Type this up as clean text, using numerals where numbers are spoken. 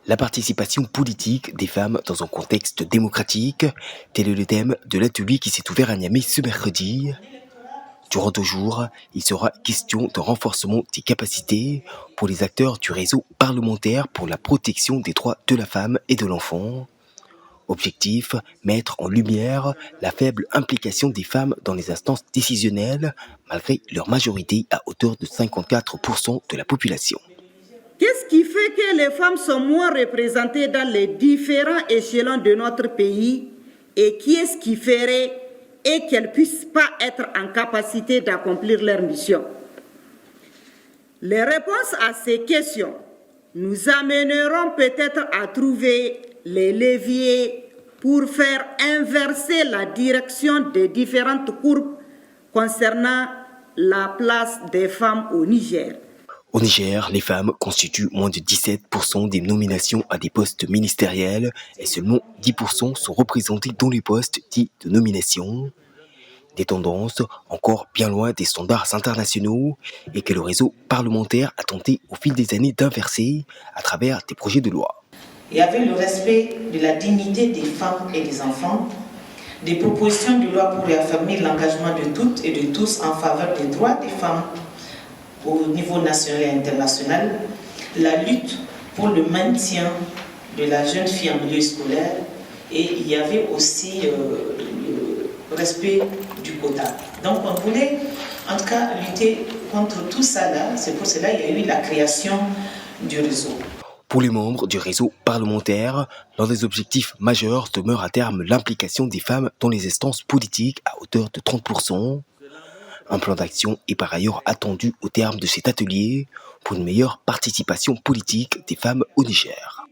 La participation politique des femmes dans un contexte démocratique, tel est le thème de l'atelier qui s'est ouvert à Niamey ce mercredi. Durant 2 jours, il sera question de renforcement des capacités pour les acteurs du réseau parlementaire pour la protection des droits de la femme et de l'enfant. Objectif, mettre en lumière la faible implication des femmes dans les instances décisionnelles, malgré leur majorité à hauteur de 54% de la population. Qu'est-ce qui fait que les femmes sont moins représentées dans les différents échelons de notre pays et qui est-ce qui ferait et qu'elles ne puissent pas être en capacité d'accomplir leur mission? Les réponses à ces questions nous amèneront peut-être à trouver les leviers pour faire inverser la direction des différentes courbes concernant la place des femmes au Niger. Au Niger, les femmes constituent moins de 17% des nominations à des postes ministériels et seulement 10% sont représentées dans les postes dits de nomination. Des tendances encore bien loin des standards internationaux et que le réseau parlementaire a tenté au fil des années d'inverser à travers des projets de loi. Et avec le respect de la dignité des femmes et des enfants, des propositions de loi pour réaffirmer l'engagement de toutes et de tous en faveur des droits des femmes au niveau national et international, la lutte pour le maintien de la jeune fille en milieu scolaire, et il y avait aussi le respect du quota. Donc on voulait en tout cas lutter contre tout ça là, c'est pour cela qu'il y a eu la création du réseau. Pour les membres du réseau parlementaire, l'un des objectifs majeurs demeure à terme l'implication des femmes dans les instances politiques à hauteur de 30%. Un plan d'action est par ailleurs attendu au terme de cet atelier pour une meilleure participation politique des femmes au Niger.